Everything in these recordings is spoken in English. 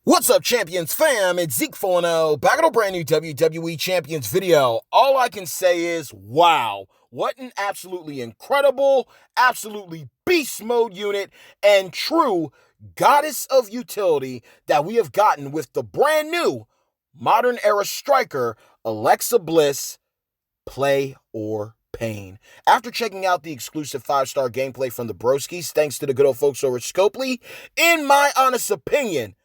What's up, Champions fam? It's Zeke 4-0, back in a brand new WWE Champions video. All I can say is, wow, what an absolutely incredible, absolutely beast mode unit, and true goddess of utility that we have gotten with the brand new modern era striker, Alexa Bliss, play or pain. After checking out the exclusive 5-star gameplay from the Broskis, thanks to the good old folks over at Scopely, in my honest opinion,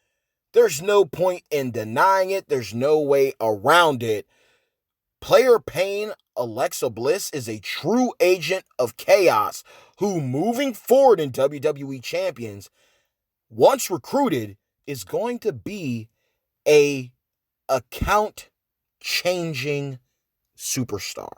there's no point in denying it. There's no way around it. Player Pain Alexa Bliss is a true agent of chaos who, moving forward in WWE Champions, once recruited, is going to be a account-changing superstar.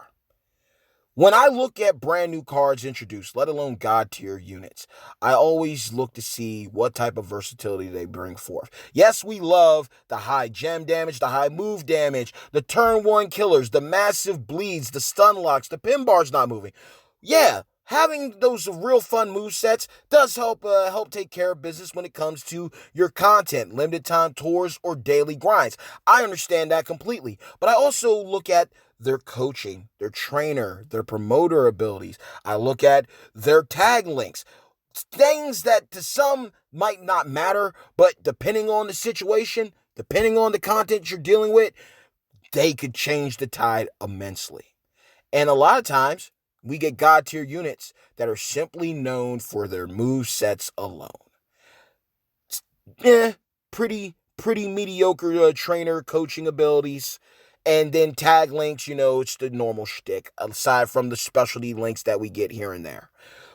When I look at brand new cards introduced, let alone God tier units, I always look to see what type of versatility they bring forth. Yes, we love the high gem damage, the high move damage, the turn one killers, the massive bleeds, the stun locks, the pin bars not moving. Yeah, having those real fun move sets does help take care of business when it comes to your content, limited time tours, or daily grinds. I understand that completely, but I also look at their coaching, their trainer, their promoter abilities. I look at their tag links. Things that to some might not matter, but depending on the situation, depending on the content you're dealing with, they could change the tide immensely. And a lot of times, we get God tier units that are simply known for their move sets alone. Pretty mediocre trainer coaching abilities. And then tag links, it's the normal shtick, aside from the specialty links that we get here and there.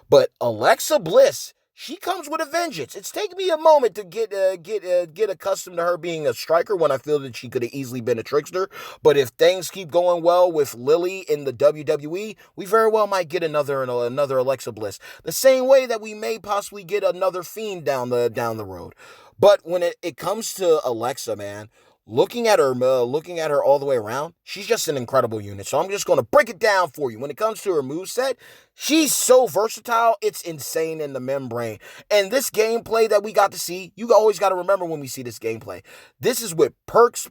But Alexa Bliss, she comes with a vengeance. It's taken me a moment to get accustomed to her being a striker when I feel that she could have easily been a trickster. But if things keep going well with Lily in the WWE, we very well might get another Alexa Bliss. The same way that we may possibly get another Fiend down the road. But when it comes to Alexa, man, looking at her all the way around, she's just an incredible unit. So I'm just going to break it down for you. When it comes to her moveset, she's so versatile, it's insane in the membrane. And this gameplay that we got to see, you always got to remember when we see this gameplay, this is with perks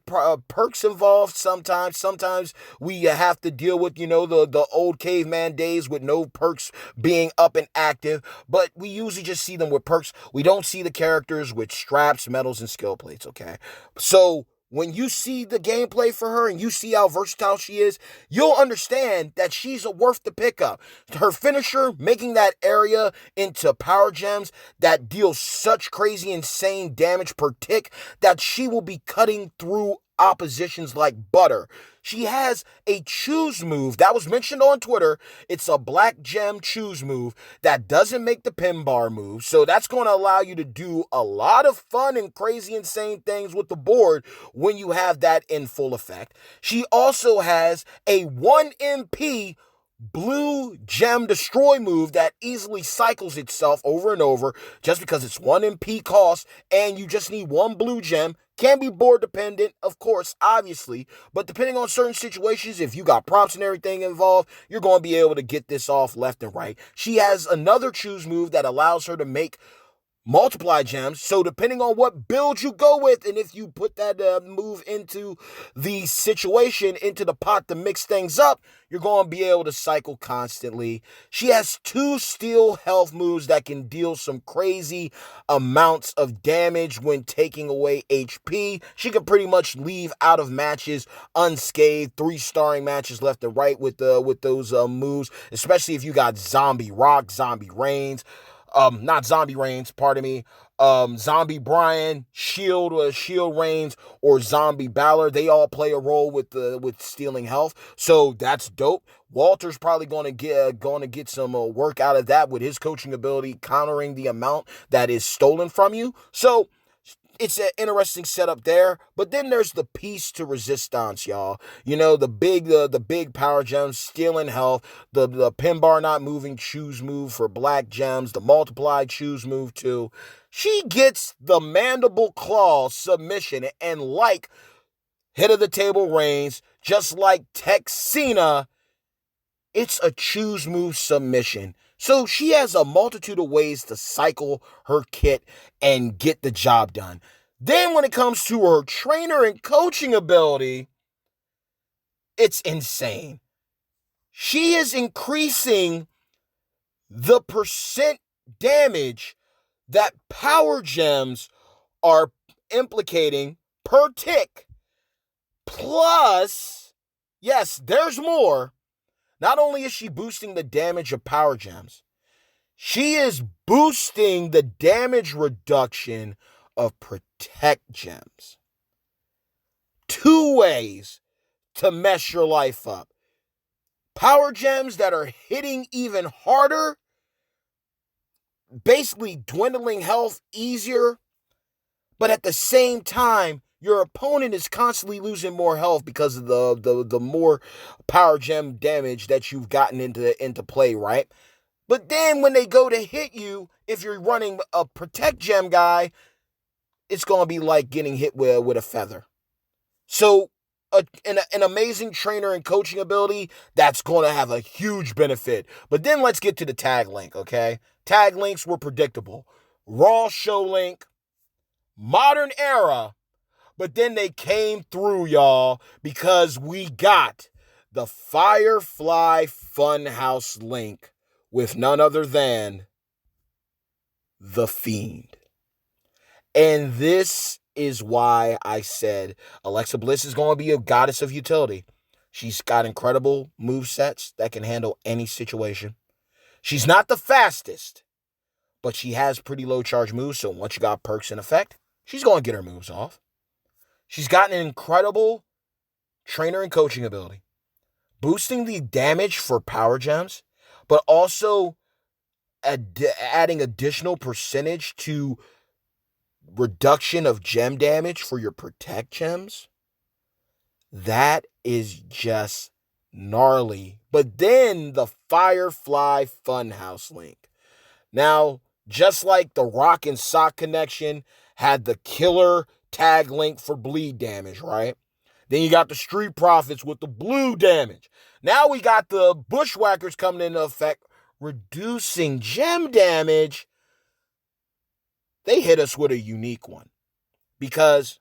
involved sometimes. Sometimes we have to deal with, the old caveman days with no perks being up and active. But we usually just see them with perks. We don't see the characters with straps, medals, and skill plates, okay? So when you see the gameplay for her and you see how versatile she is, you'll understand that she's worth the pickup. Her finisher, making that area into power gems that deal such crazy, insane damage per tick that she will be cutting through oppositions like butter. She has a choose move that was mentioned on Twitter. It's a black gem choose move that doesn't make the pin bar move. So that's going to allow you to do a lot of fun and crazy, insane things with the board when you have that in full effect. She also has a 1 MP blue gem destroy move that easily cycles itself over and over just because it's 1 MP cost and you just need 1 blue gem. Can be board dependent, of course, obviously, but depending on certain situations, if you got prompts and everything involved, you're going to be able to get this off left and right. She has another choose move that allows her to make multiply gems. So depending on what build you go with, and if you put that move into the situation, into the pot to mix things up, you're going to be able to cycle constantly. She has 2 steel health moves that can deal some crazy amounts of damage when taking away HP. She can pretty much leave out of matches unscathed, 3-starring matches left and right with those moves, especially if you got Zombie Rock, Zombie Reigns, not Zombie Reigns, pardon me, Zombie Bryan, Shield Reigns, or Zombie Balor. They all play a role with stealing health, so that's dope. Walter's probably going to get some work out of that with his coaching ability, countering the amount that is stolen from you. So it's an interesting setup there, but then there's the piece to resistance, y'all. The big power gems, stealing health, the pin bar not moving choose move for black gems, the multiply choose move too. She gets the mandible claw submission, and like head of the table Reigns, just like Texina, it's a choose move submission. So she has a multitude of ways to cycle her kit and get the job done. Then when it comes to her trainer and coaching ability, it's insane. She is increasing the percent damage that power gems are implicating per tick. Plus, yes, there's more. Not only is she boosting the damage of power gems, she is boosting the damage reduction of protect gems. 2 ways to mess your life up. Power gems that are hitting even harder, basically dwindling health easier, but at the same time, your opponent is constantly losing more health because of the more power gem damage that you've gotten into play, right? But then when they go to hit you, if you're running a protect gem guy, it's going to be like getting hit with a feather. So an amazing trainer and coaching ability, that's going to have a huge benefit. But then let's get to the tag link, okay? Tag links were predictable. Raw show link, modern era, but then they came through, y'all, because we got the Firefly Funhouse link with none other than the Fiend. And this is why I said Alexa Bliss is going to be a goddess of utility. She's got incredible movesets that can handle any situation. She's not the fastest, but she has pretty low charge moves, so once you got perks in effect, she's going to get her moves off. She's got an incredible trainer and coaching ability, boosting the damage for power gems, but also adding additional percentage to reduction of gem damage for your protect gems. That is just gnarly. But then the Firefly Funhouse link. Now, just like the Rock and Sock connection had the killer tag link for bleed damage, right? Then you got the Street Profits with the blue damage. Now we got the Bushwhackers coming into effect, reducing gem damage. They hit us with a unique one. Because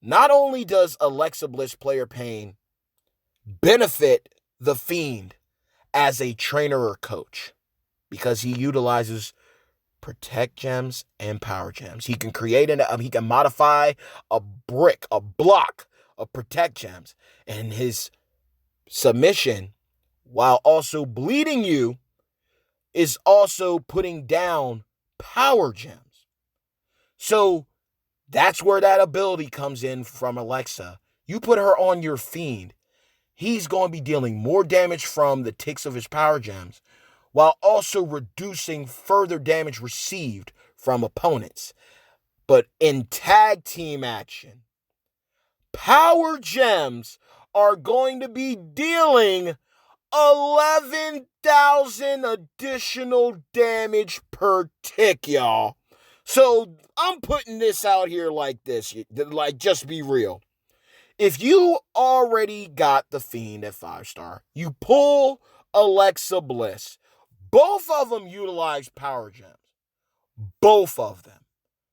not only does Alexa Bliss Player Pain benefit the Fiend as a trainer or coach, because he utilizes protect gems and power gems. He can he can modify a block of protect gems, and his submission, while also bleeding you, is also putting down power gems. So that's where that ability comes in from Alexa. You put her on your Fiend, he's going to be dealing more damage from the ticks of his power gems, while also reducing further damage received from opponents. But in tag team action, power gems are going to be dealing 11,000 additional damage per tick, y'all. So I'm putting this out here like this, like, just be real. If you already got the Fiend at 5-star, you pull Alexa Bliss. Both of them utilize power gems. Both of them.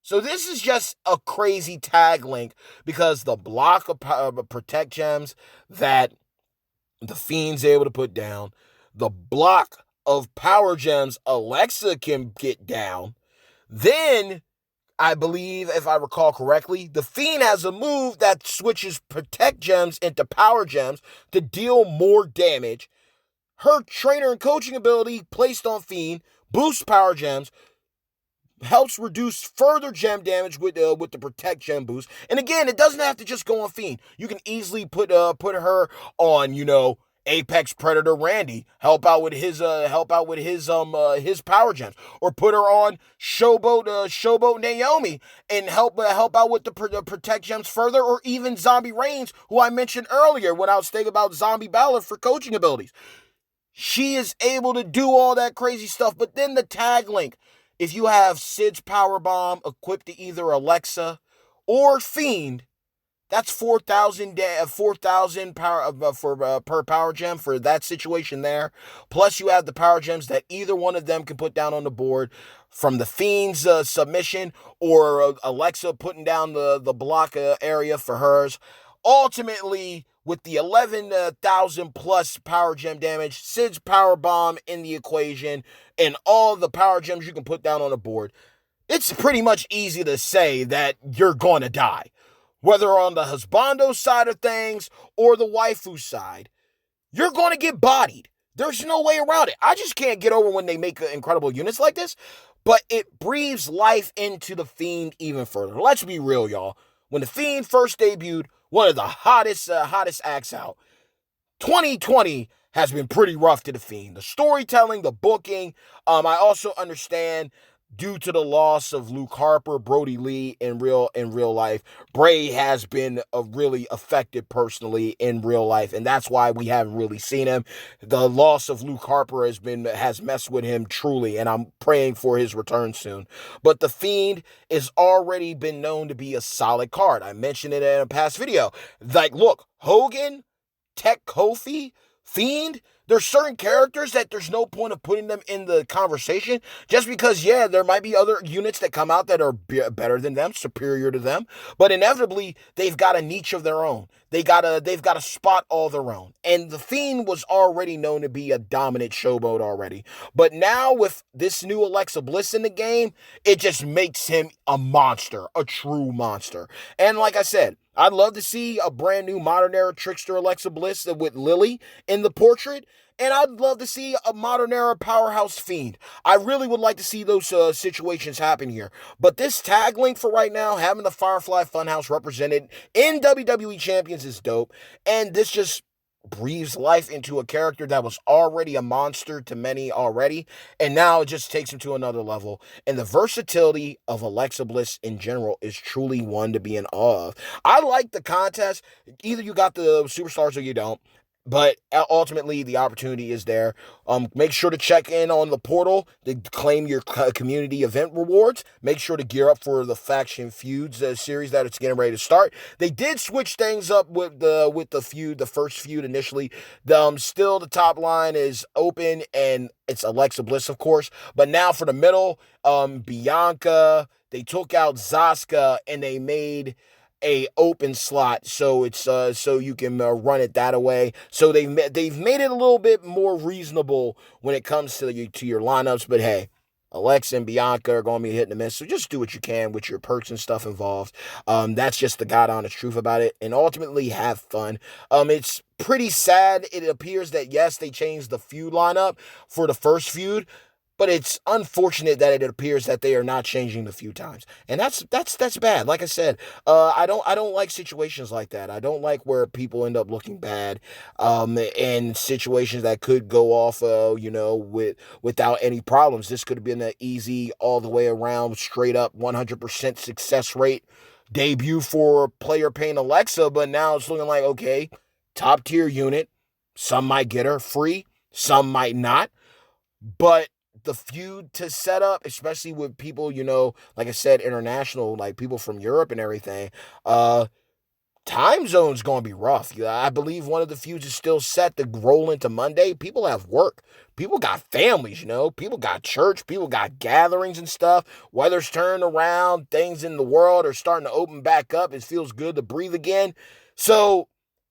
So this is just a crazy tag link, because the block of protect gems that the Fiend's able to put down, the block of power gems Alexa can get down, then I believe, if I recall correctly, the Fiend has a move that switches protect gems into power gems to deal more damage. Her trainer and coaching ability placed on Fiend boosts power gems, helps reduce further gem damage with the protect gem boost. And again, it doesn't have to just go on Fiend. You can easily put her on, Apex Predator Randy, help out with his power gems, or put her on Showboat Naomi and help out with the protect gems further, or even Zombie Reigns, who I mentioned earlier when I was thinking about Zombie Balor for coaching abilities. She is able to do all that crazy stuff. But then the tag link, if you have Sid's Power Bomb equipped to either Alexa or Fiend, that's 4,000 power per power gem for that situation there. Plus, you have the power gems that either one of them can put down on the board. from the Fiend's submission or Alexa putting down the block area for hers. Ultimately, with the 11,000 plus power gem damage, Sid's power bomb in the equation, and all the power gems you can put down on the board, it's pretty much easy to say that you're going to die. Whether on the husbando side of things or the waifu side, you're going to get bodied. There's no way around it. I just can't get over when they make incredible units like this, but it breathes life into the Fiend even further. Let's be real, y'all. When the Fiend first debuted, one of the hottest acts out, 2020 has been pretty rough to the Fiend. The storytelling, the booking. I also understand, due to the loss of Luke Harper, Brody Lee in real life, Bray has been really affected personally in real life, and that's why we haven't really seen him. The loss of Luke Harper has messed with him truly, and I'm praying for his return soon. But the Fiend is already been known to be a solid card. I mentioned it in a past video. Like, look, Hogan, Tech Kofi, Fiend, there's certain characters that there's no point of putting them in the conversation just because, yeah, there might be other units that come out that are better than them, superior to them, but inevitably they've got a niche of their own. They've got a spot all their own. And the Fiend was already known to be a dominant showboat already. But now with this new Alexa Bliss in the game, it just makes him a monster, a true monster. And like I said, I'd love to see a brand new modern era trickster Alexa Bliss with Lily in the portrait. And I'd love to see a modern era powerhouse Fiend. I really would like to see those situations happen here. But this tag link for right now, having the Firefly Funhouse represented in WWE Champions is dope. And this just breathes life into a character that was already a monster to many already, and now it just takes him to another level. And the versatility of Alexa Bliss in general is truly one to be in awe of. I like the contest. Either you got the superstars or you don't. But ultimately, the opportunity is there. Make sure to check in on the portal to claim your community event rewards. Make sure to gear up for the Faction Feuds series that it's getting ready to start. They did switch things up with the feud, the first feud initially. Still, the top line is open, and it's Alexa Bliss, of course. But now for the middle, Bianca. They took out Zaska, and they made a open slot, so it's so you can run it that away. So they've made it a little bit more reasonable when it comes to your lineups. But hey, Alexa and Bianca are going to be hitting the miss, so just do what you can with your perks and stuff involved. That's just the God honest truth about it, and ultimately have fun. It's pretty sad. It appears that yes, they changed the feud lineup for the first feud, but it's unfortunate that it appears that they are not changing the few times, and that's bad. Like I said, I don't like situations like that. I don't like where people end up looking bad, in situations that could go off, without any problems. This could have been an easy all the way around, straight up 100% success rate debut for player paying Alexa, but now it's looking like, okay, top tier unit. Some might get her free, some might not, but the feud to set up, especially with people, like I said, international, like people from Europe and everything, time zone's going to be rough. I believe one of the feuds is still set to roll into Monday. People have work. People got families, People got church. People got gatherings and stuff. Weather's turned around. Things in the world are starting to open back up. It feels good to breathe again. So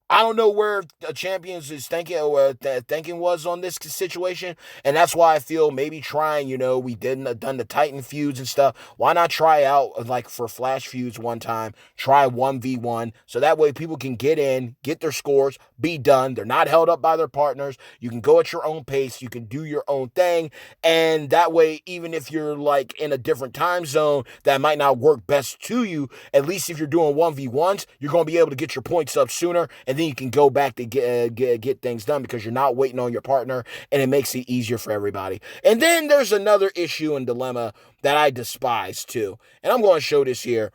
I don't know where the champions is thinking was on this situation, and that's why I feel maybe trying. We done the Titan feuds and stuff. Why not try out like for Flash feuds one time? Try 1v1, so that way people can get in, get their scores, be done. They're not held up by their partners. You can go at your own pace. You can do your own thing, and that way, even if you're like in a different time zone that might not work best to you, at least if you're doing 1v1s, you're going to be able to get your points up sooner, and then you can go back to get things done because you're not waiting on your partner, and it makes it easier for everybody. And then there's another issue and dilemma that I despise too, and I'm going to show this here.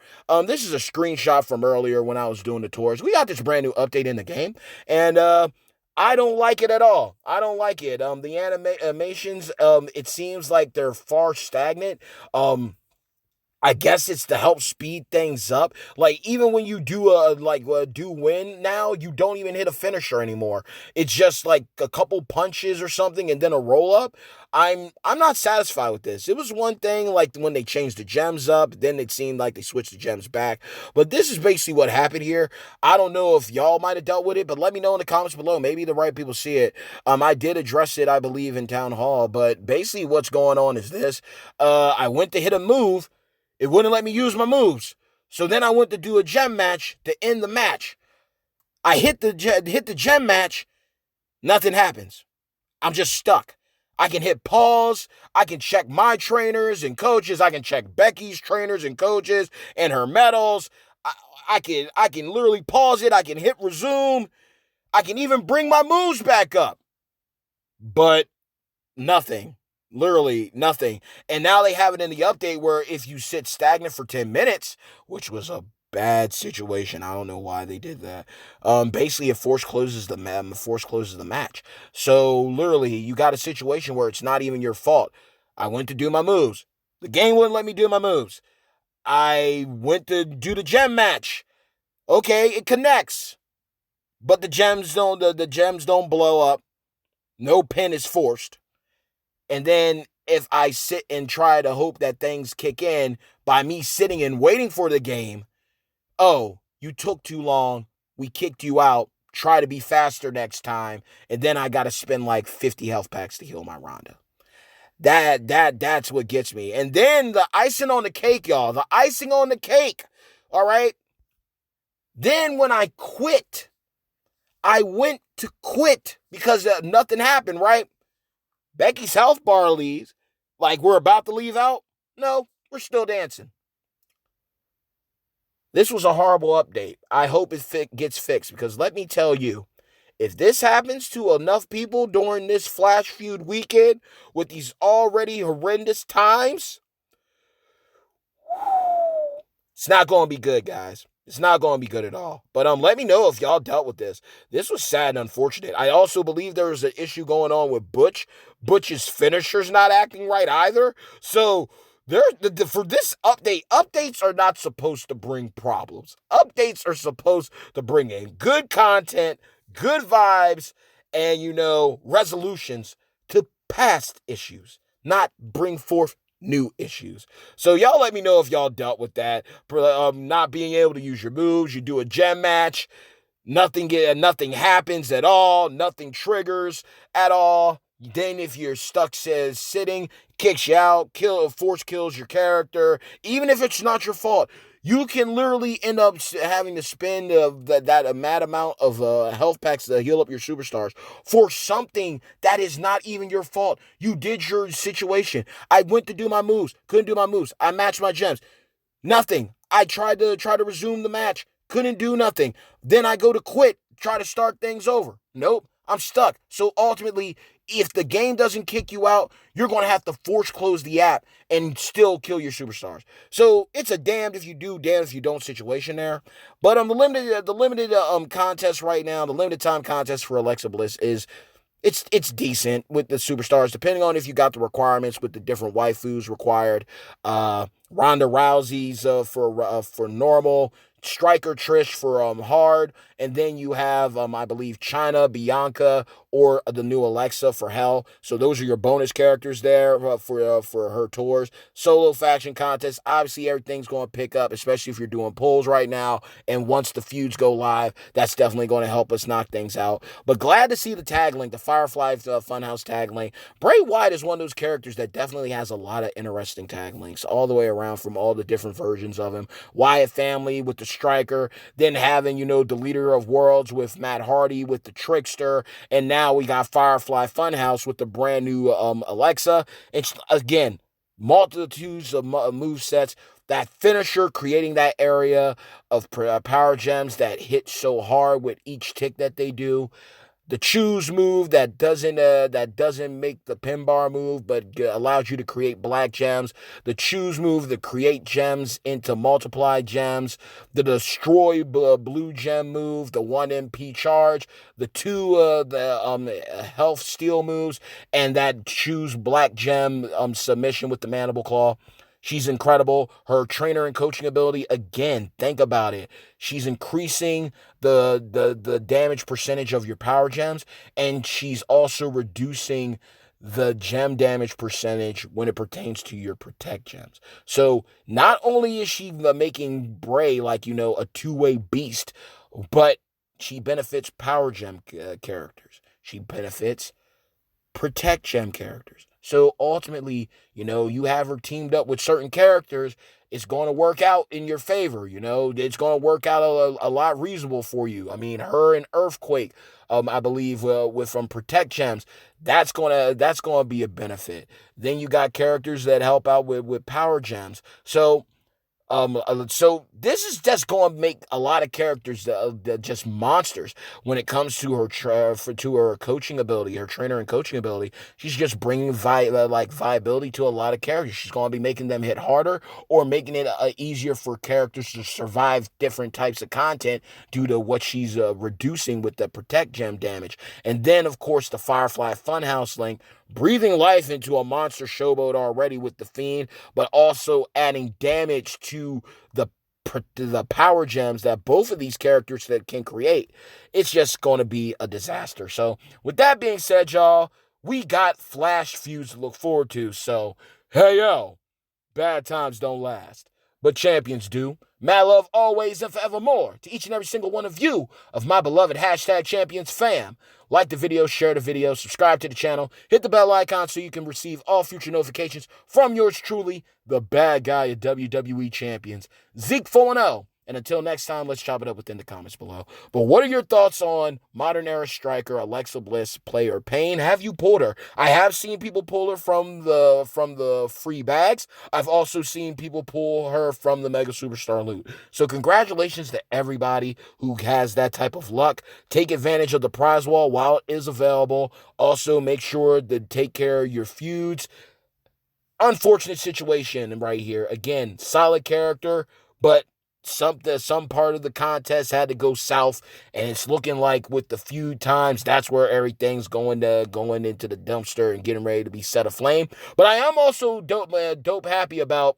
This is a screenshot from earlier when I was doing the tours. We got this brand new update in the game, and I don't like it at all. I don't like it. The animations, it seems like they're far stagnant. I guess it's to help speed things up. Like even when you do win now, you don't even hit a finisher anymore. It's just like a couple punches or something and then a roll up. I'm not satisfied with this. It was one thing like when they changed the gems up, then it seemed like they switched the gems back. But this is basically what happened here. I don't know if y'all might have dealt with it, but let me know in the comments below. Maybe the right people see it. I did address it, I believe, in Town Hall, but basically what's going on is this. I went to hit a move. It wouldn't let me use my moves. So then I went to do a gem match to end the match. I hit the gem match. Nothing happens. I'm just stuck. I can hit pause. I can check my trainers and coaches. I can check Becky's trainers and coaches and her medals. I can literally pause it. I can hit resume. I can even bring my moves back up. But nothing. Literally nothing. And now they have it in the update where if you sit stagnant for 10 minutes, which was a bad situation. I don't know why they did that. Basically it force closes the match. So literally you got a situation where it's not even your fault. I went to do my moves. The game wouldn't let me do my moves. I went to do the gem match. Okay, it connects. But the gems don't blow up. No pin is forced. And then if I sit and try to hope that things kick in by me sitting and waiting for the game, oh, you took too long, we kicked you out, try to be faster next time, and then I got to spend like 50 health packs to heal my Ronda. That's what gets me. And then the icing on the cake, y'all, the icing on the cake, all right? Then when I quit, I went to quit because nothing happened, right? Becky's health bar leaves. Like we're about to leave out? No, we're still dancing. This was a horrible update. I hope it gets fixed because let me tell you, if this happens to enough people during this Flash Feud weekend with these already horrendous times, it's not going to be good, guys. It's not going to be good at all. But let me know if y'all dealt with this. This was sad and unfortunate. I also believe there was an issue going on with Butch. Butch's finisher's not acting right either. So for this update, updates are not supposed to bring problems. Updates are supposed to bring in good content, good vibes, and, resolutions to past issues, not bring forth new issues. So y'all let me know if y'all dealt with that. Not being able to use your moves. You do a gem match. Nothing happens at all. Nothing triggers at all. Then if you're stuck says sitting, kicks you out, force kills your character. Even if it's not your fault, you can literally end up having to spend that mad amount of health packs to heal up your superstars for something that is not even your fault. You did your situation. I went to do my moves, couldn't do my moves. I matched my gems. Nothing. I tried to resume the match, couldn't do nothing. Then I go to quit, try to start things over. Nope, I'm stuck. So ultimately, if the game doesn't kick you out, you're going to have to force close the app and still kill your superstars. So it's a damned if you do, damned if you don't situation there. But the limited contest right now, the limited time contest for Alexa Bliss is it's decent with the superstars, depending on if you got the requirements with the different waifus required. Ronda Rousey's for normal, Striker Trish for hard, and then you have I believe Chyna, Bianca, or the new Alexa for hell. So those are your bonus characters there for her tours. Solo faction contest, obviously everything's going to pick up, especially if you're doing polls right now. And once the feuds go live, that's definitely going to help us knock things out. But glad to see the tag link, the Firefly Funhouse tag link. Bray Wyatt is one of those characters that definitely has a lot of interesting tag links all the way around from all the different versions of him. Wyatt family with the Striker, then having, the Leader of Worlds with Matt Hardy with the Trickster, and now we got Firefly Funhouse with the brand new Alexa. It's, again, multitudes of movesets. That finisher, creating that area of power gems that hit so hard with each tick that they do. The choose move that doesn't make the pin bar move, but allows you to create black gems. The choose move that create gems into multiplied gems. The destroy blue gem move. The 1 MP charge. The 2 health steal moves, and that choose black gem submission with the mandible claw. She's incredible. Her trainer and coaching ability, again, think about it. She's increasing the damage percentage of your power gems, and she's also reducing the gem damage percentage when it pertains to your protect gems. So not only is she making Bray like, a two-way beast, but she benefits power gem characters. She benefits protect gem characters. So ultimately, you have her teamed up with certain characters, it's going to work out in your favor. It's going to work out a lot reasonable for you. I mean, her and Earthquake, I believe, with from Protect Gems, that's gonna be a benefit. Then you got characters that help out with Power Gems. So this is just going to make a lot of characters just monsters when it comes to her to her coaching ability, her trainer and coaching ability. She's just bringing viability to a lot of characters. She's going to be making them hit harder or making it easier for characters to survive different types of content due to what she's reducing with the protect gem damage. And then, of course, the Firefly Funhouse link, breathing life into a monster showboat already with the Fiend, but also adding damage to the power gems that both of these characters that can create. It's just going to be a disaster. So with that being said, y'all, we got Flash Feuds to look forward to. So, hey, yo, bad times don't last, but champions do. Mad love always and forevermore to each and every single one of you, of my beloved #champions fam. Like the video, share the video, subscribe to the channel, hit the bell icon so you can receive all future notifications from yours truly, the bad guy of WWE Champions, Zeke 4-0. And until next time, let's chop it up within the comments below. But what are your thoughts on modern era striker Alexa Bliss, player Pain? Have you pulled her? I have seen people pull her from the free bags. I've also seen people pull her from the Mega Superstar loot. So congratulations to everybody who has that type of luck. Take advantage of the prize wall while it is available. Also, make sure to take care of your feuds. Unfortunate situation right here. Again, solid character, but some part of the contest had to go south, and it's looking like with the feud times, that's where everything's going into the dumpster and getting ready to be set aflame. But I am also dope happy about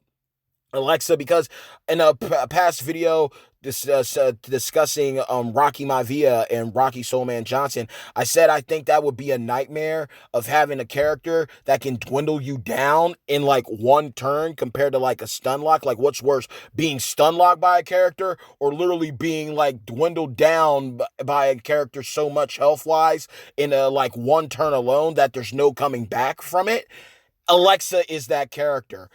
Alexa, because in a past video discussing Rocky Maivia and Rocky Soulman Johnson, I said I think that would be a nightmare of having a character that can dwindle you down in like one turn compared to like a stun lock. Like, what's worse, being stun locked by a character or literally being like dwindled down by a character so much health wise in a like one turn alone that there's no coming back from it? Alexa is that character.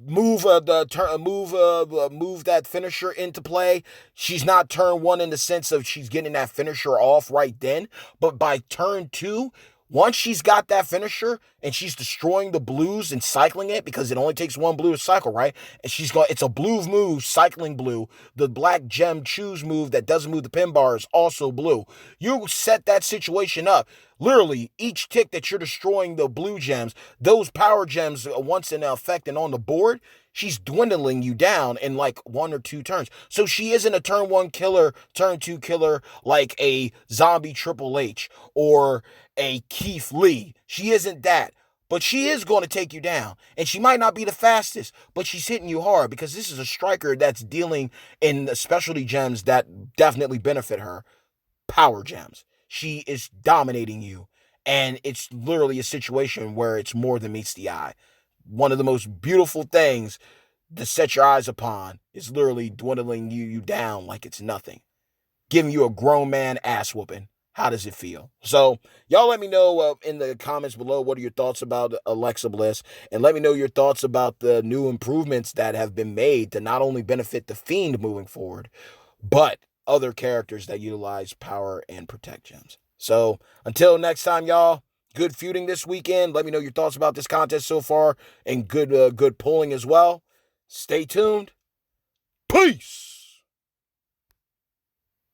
Move that finisher into play. She's not turn one in the sense of she's getting that finisher off right then, but by turn two, once she's got that finisher and she's destroying the blues and cycling it, because it only takes one blue to cycle, right? And it's a blue move, cycling blue. The black gem choose move that doesn't move the pin bar is also blue. You set that situation up. Literally, each tick that you're destroying the blue gems, those power gems, once in effect and on the board, she's dwindling you down in like one or two turns. So she isn't a turn one killer, turn two killer like a zombie Triple H or a Keith Lee. She isn't that. But she is going to take you down. And she might not be the fastest, but she's hitting you hard because this is a striker that's dealing in specialty gems that definitely benefit her. Power gems. She is dominating you. And it's literally a situation where it's more than meets the eye. One of the most beautiful things to set your eyes upon is literally dwindling you down like it's nothing. Giving you a grown man ass whooping. How does it feel? So, y'all let me know in the comments below what are your thoughts about Alexa Bliss. And let me know your thoughts about the new improvements that have been made to not only benefit the Fiend moving forward, but other characters that utilize power and protect gems. So, until next time, y'all, good feuding this weekend. Let me know your thoughts about this contest so far and good pulling as well. Stay tuned. Peace!